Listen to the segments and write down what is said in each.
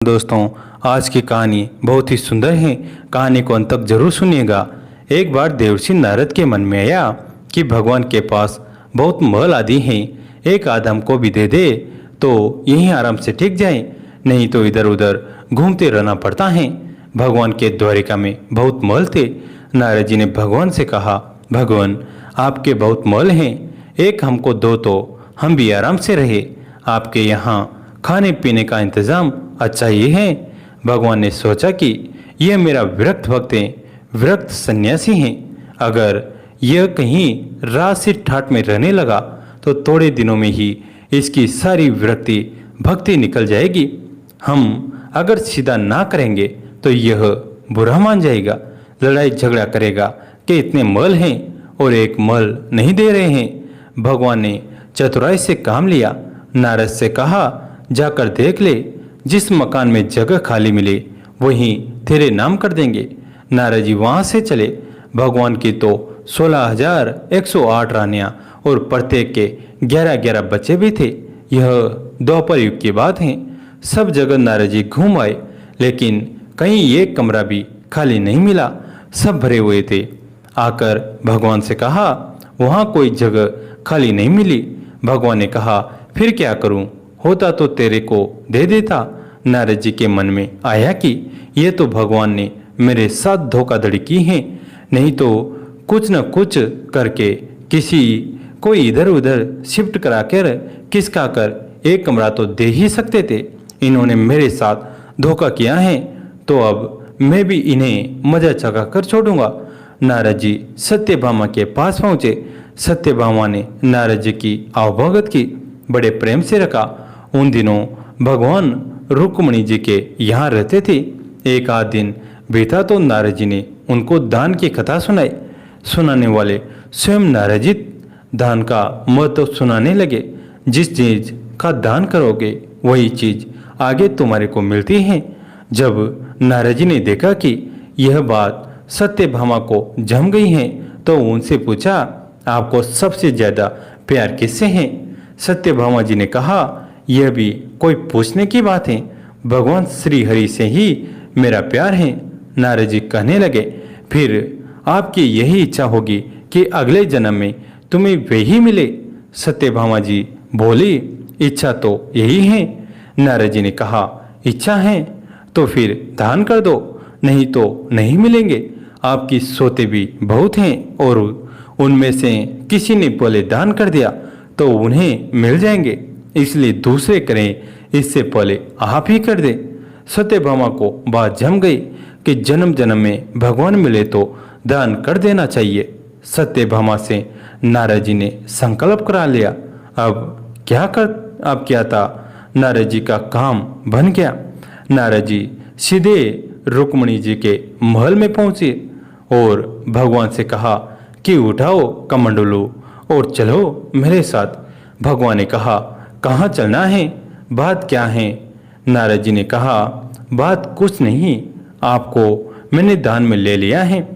दोस्तों, आज की कहानी बहुत ही सुंदर है। कहानी को अंत तक जरूर सुनिएगा। एक बार देवर्षि नारद के मन में आया कि भगवान के पास बहुत महल आदि हैं, एक आध हमको भी दे दे तो यहीं आराम से टिक जाए, नहीं तो इधर उधर घूमते रहना पड़ता है। भगवान के द्वारिका में बहुत महल थे। नारद जी ने भगवान से कहा, भगवान आपके बहुत महल हैं, एक हमको दो तो हम भी आराम से रहे। आपके यहाँ खाने पीने का इंतजाम अच्छा ही है। भगवान ने सोचा कि यह मेरा विरक्त भक्त है, विरक्त सन्यासी है। अगर यह कहीं राशि ठाट में रहने लगा तो थोड़े दिनों में ही इसकी सारी विरक्ति भक्ति निकल जाएगी। हम अगर सीधा ना करेंगे तो यह बुरा मान जाएगा, लड़ाई झगड़ा करेगा कि इतने मल हैं और एक मल नहीं दे रहे हैं। भगवान ने चतुराई से काम लिया। नारद से कहा, जाकर देख ले, जिस मकान में जगह खाली मिले वहीं तेरे नाम कर देंगे। नारद जी वहां से चले। भगवान की तो 16,108 रानियां और प्रत्येक के 11-11 बच्चे भी थे। यह द्वापर युग की बात है। सब जगह नारद जी घूम आए, लेकिन कहीं एक कमरा भी खाली नहीं मिला, सब भरे हुए थे। आकर भगवान से कहा, वहां कोई जगह खाली नहीं मिली। भगवान ने कहा, फिर क्या करूं, होता तो तेरे को दे देता। नारद जी के मन में आया कि ये तो भगवान ने मेरे साथ धोखाधड़ी की है, नहीं तो कुछ न कुछ करके किसी को इधर उधर शिफ्ट करा कर किसका कर एक कमरा तो दे ही सकते थे। इन्होंने मेरे साथ धोखा किया है तो अब मैं भी इन्हें मजा चखा कर छोड़ूंगा। नारद जी सत्यभामा के पास पहुंचे। सत्यभामा ने नारद जी की आवभगत की, बड़े प्रेम से रखा। उन दिनों भगवान रुक्मिणी जी के यहाँ रहते थे। एक आध दिन बीता तो नारद जी ने उनको दान की कथा सुनाई। सुनाने वाले स्वयं नारद जी दान का महत्व सुनाने लगे। जिस चीज का दान करोगे वही चीज आगे तुम्हारे को मिलती है। जब नारद जी ने देखा कि यह बात सत्यभामा को जम गई है तो उनसे पूछा, आपको सबसे ज्यादा प्यार किससे है? सत्यभामा जी ने कहा, यह भी कोई पूछने की बात है, भगवान श्री हरि से ही मेरा प्यार है। नारद जी कहने लगे, फिर आपकी यही इच्छा होगी कि अगले जन्म में तुम्हें वही मिले। सत्यभामा जी बोली, इच्छा तो यही है। नारद जी ने कहा, इच्छा है तो फिर दान कर दो, नहीं तो नहीं मिलेंगे। आपकी सोते भी बहुत हैं और उनमें से किसी ने पहले दान कर दिया तो उन्हें मिल जाएंगे, इसलिए दूसरे करें, इससे पहले आप ही कर दे। सत्यभामा को बात जम गई कि जन्म जन्म में भगवान मिले तो दान कर देना चाहिए। सत्यभामा से नारद जी ने संकल्प करा लिया। अब क्या था, नारद जी का काम बन गया। नारद जी सीधे रुक्मिणी जी के महल में पहुंचे और भगवान से कहा कि उठाओ कमंडलू और चलो मेरे साथ। भगवान ने कहा, कहाँ चलना है, बात क्या है? नारद जी ने कहा, बात कुछ नहीं, आपको मैंने दान में ले लिया है।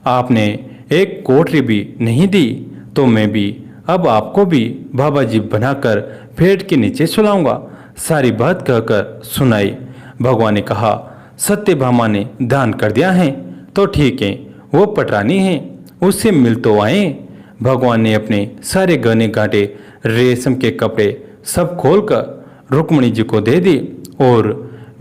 आपने एक कोठरी भी नहीं दी तो मैं भी अब आपको भी बाबा जी बनाकर पेड़ के नीचे सुलाऊंगा। सारी बात कहकर सुनाई। भगवान ने कहा, सत्यभामा ने दान कर दिया है तो ठीक है, वो पटरानी है, उससे मिल तो आए। भगवान ने अपने सारे गहने गांठे, रेशम के कपड़े सब खोलकर रुक्मिणी जी को दे दी और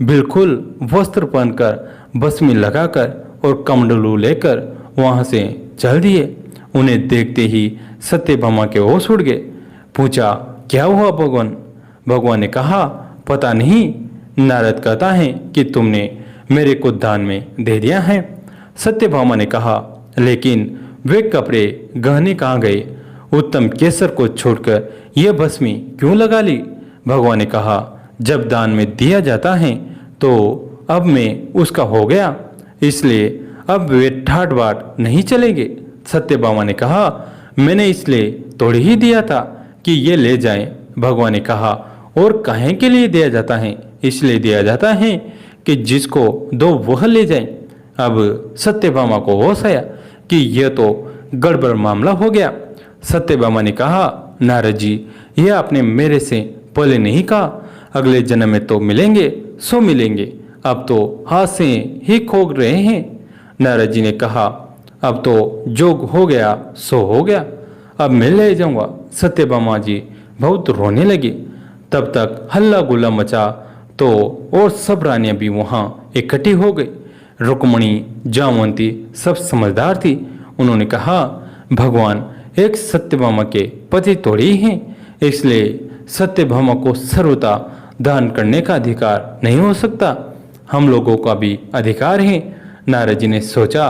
बिल्कुल वस्त्र पहनकर, बसमी लगाकर और कमंडलू लेकर वहां से चल दिए। उन्हें देखते ही सत्यभामा के होश उड़ गए। पूछा, क्या हुआ भगवान? भगवान ने कहा, पता नहीं, नारद कहता है कि तुमने मेरे को दान में दे दिया है। सत्यभामा ने कहा, लेकिन वे कपड़े गहने कहाँ गए? उत्तम केसर को छोड़कर यह भस्मी क्यों लगा ली? भगवान ने कहा, जब दान में दिया जाता है तो अब मैं उसका हो गया, इसलिए अब वे ठाट बाट नहीं चलेंगे। सत्यभामा ने कहा, मैंने इसलिए तोड़ ही दिया था कि ये ले जाएं। भगवान ने कहा, और काहे के लिए दिया जाता है? इसलिए दिया जाता है कि जिसको दो वह ले जाए। अब सत्यभामा को होश आया कि यह तो गड़बड़ मामला हो गया। सत्यभामा ने कहा, नारद जी, यह आपने मेरे से पहले नहीं कहा, अगले जन्म में तो मिलेंगे सो मिलेंगे, अब तो हाथ से ही खो रहे हैं। नारद जी ने कहा, अब तो जो हो गया सो हो गया, अब मैं ले जाऊंगा। सत्यभामा जी बहुत रोने लगी। तब तक हल्ला गुल्ला मचा तो और सब रानियां भी वहां इकट्ठी हो गई। रुक्मणी, जामवंती सब समझदार थी। उन्होंने कहा, भगवान एक सत्यभामा के पति थोड़ी ही हैं, इसलिए सत्यभामा को सर्वथा दान करने का अधिकार नहीं हो सकता। हम लोगों का भी अधिकार है। नारद जी ने सोचा,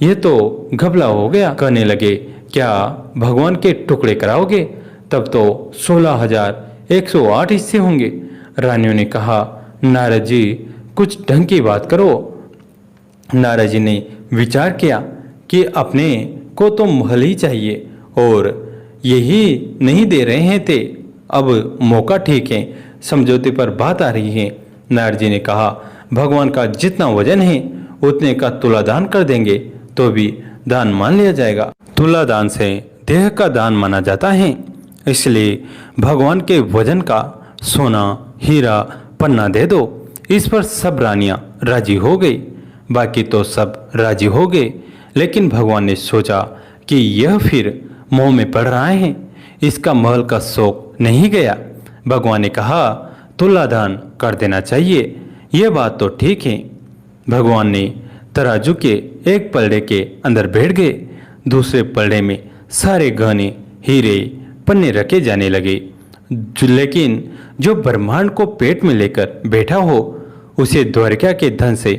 यह तो घबला हो गया। कहने लगे, क्या भगवान के टुकड़े कराओगे? तब तो 16,108 हिस्से होंगे। रानियों ने कहा, नारद जी कुछ ढंग की बात करो। नारद जी ने विचार किया कि अपने को तो महल ही चाहिए और यही नहीं दे रहे हैं थे। अब मौका ठीक है, समझौते पर बात आ रही है। नारद जी ने कहा, भगवान का जितना वजन है उतने का तुला दान कर देंगे तो भी दान मान लिया जाएगा। तुला दान से देह का दान माना जाता है, इसलिए भगवान के वजन का सोना, हीरा, पन्ना दे दो। इस पर सब रानियां राजी हो गई। बाकी तो सब राजी हो गए, लेकिन भगवान ने सोचा कि यह फिर मोह में पड़ रहा है, इसका महल का शौक नहीं गया। भगवान ने कहा, तुला दान कर देना चाहिए। यह बात तो ठीक है। भगवान ने तराजू के एक पलड़े के अंदर बैठ गए। दूसरे पलड़े में सारे गहने, हीरे, पन्ने रखे जाने लगे। लेकिन जो ब्रह्मांड को पेट में लेकर बैठा हो उसे द्वारिका के धन से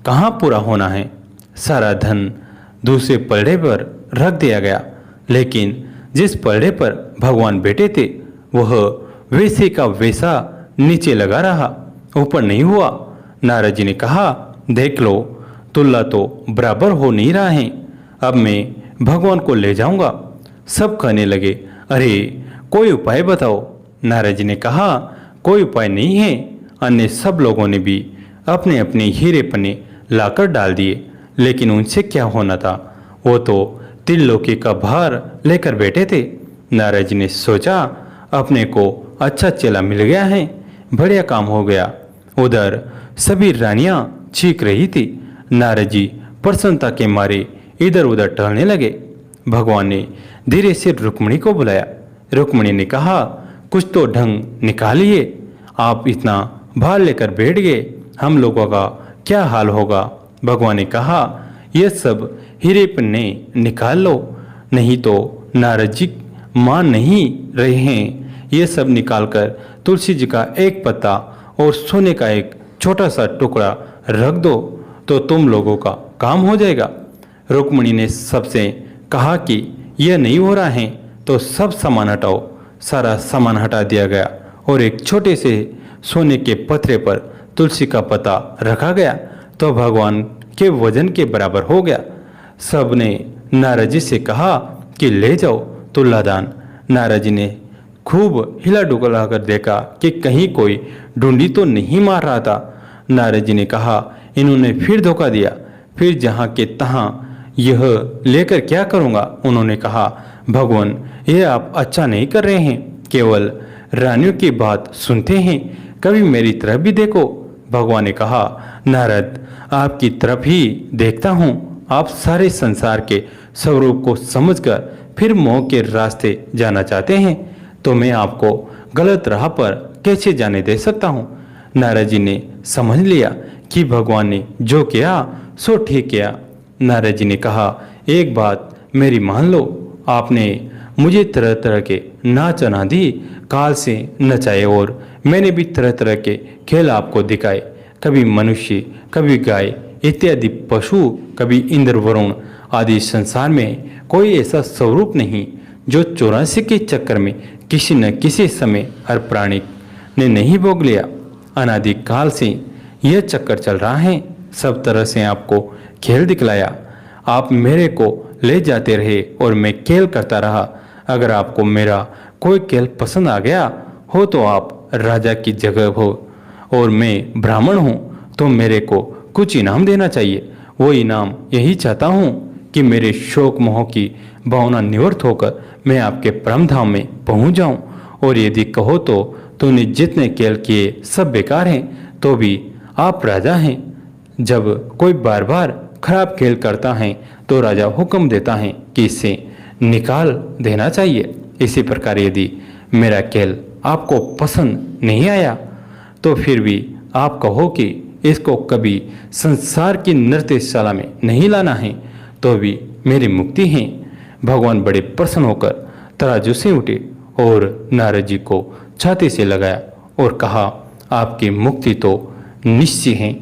कहाँ पूरा होना है। सारा धन दूसरे पलड़े पर रख दिया गया, लेकिन जिस पलड़े पर भगवान बैठे थे वह वैसे का वैसा नीचे लगा रहा, ऊपर नहीं हुआ। नारद जी ने कहा, देख लो, तुल्ला तो बराबर हो नहीं रहा है। अब मैं भगवान को ले जाऊंगा। सब कहने लगे, अरे कोई उपाय बताओ। नारद जी ने कहा, कोई उपाय नहीं है। अन्य सब लोगों ने भी अपने अपने हीरे पन्ने लाकर डाल दिए, लेकिन उनसे क्या होना था, वो तो त्रिलोकी का भार लेकर बैठे थे। नारद जी ने सोचा, अपने को अच्छा चेला मिल गया है, बढ़िया काम हो गया। उधर सभी रानियां चीख रही थी। नारद जी प्रसन्नता के मारे इधर उधर टहलने लगे। भगवान ने धीरे से रुक्मणी को बुलाया। रुक्मणी ने कहा, कुछ तो ढंग निकालिए, आप इतना भार लेकर बैठ गए, हम लोगों का क्या हाल होगा। भगवान ने कहा, यह सब हीरे पन्ने निकाल लो, नहीं तो नारद जी मान नहीं रहे हैं। ये सब निकालकर तुलसी जी का एक पत्ता और सोने का एक छोटा सा टुकड़ा रख दो तो तुम लोगों का काम हो जाएगा। रुक्मणी ने सबसे कहा कि यह नहीं हो रहा है तो सब सामान हटाओ। सारा सामान हटा दिया गया और एक छोटे से सोने के पत्थर पर तुलसी का पत्ता रखा गया तो भगवान के वजन के बराबर हो गया। सब ने नारद जी से कहा कि ले जाओ तुलादान। नारद जी ने खूब हिला डुला कर देखा कि कहीं कोई ढूंढी तो नहीं मार रहा था। नारद जी ने कहा, इन्होंने फिर धोखा दिया, फिर जहाँ के तहाँ यह लेकर क्या करूँगा। उन्होंने कहा, भगवान ये आप अच्छा नहीं कर रहे हैं, केवल रानियों की बात सुनते हैं, कभी मेरी तरफ भी देखो। भगवान ने कहा, नारद आपकी तरफ ही देखता हूँ। आप सारे संसार के स्वरूप को समझकर फिर मोह के रास्ते जाना चाहते हैं तो मैं आपको गलत राह पर कैसे जाने दे सकता हूँ। नारद जी ने समझ लिया कि भगवान ने जो किया सो ठीक किया। नारद जी ने कहा, एक बात मेरी मान लो, आपने मुझे तरह तरह के नाच अनादि काल से नचाए और मैंने भी तरह तरह के खेल आपको दिखाए, कभी मनुष्य, कभी गाय इत्यादि पशु, कभी इंद्र वरुण आदि। संसार में कोई ऐसा स्वरूप नहीं जो 84 के चक्कर में किसी न किसी समय हर प्राणी ने नहीं भोग लिया। अनादि काल से यह चक्कर चल रहा है, सब तरह से आपको खेल दिखलाया। आप मेरे को ले जाते रहे और मैं खेल करता रहा। अगर आपको मेरा कोई खेल पसंद आ गया हो तो आप राजा की जगह हो और मैं ब्राह्मण हूँ तो मेरे को कुछ इनाम देना चाहिए। वो इनाम यही चाहता हूँ कि मेरे शोक मोह की भावना निवृत्त होकर मैं आपके परम धाम में पहुँच जाऊँ। और यदि कहो तो तूने जितने खेल किए सब बेकार हैं तो भी आप राजा हैं। जब कोई बार बार खराब खेल करता है तो राजा हुक्म देता है कि इसे निकाल देना चाहिए। इसी प्रकार यदि मेरा खेल आपको पसंद नहीं आया तो फिर भी आप कहो कि इसको कभी संसार की नृत्यशाला में नहीं लाना है तो भी मेरी मुक्ति है। भगवान बड़े प्रसन्न होकर तराजू से उठे और नारद जी को छाती से लगाया और कहा, आपकी मुक्ति तो निश्चित है।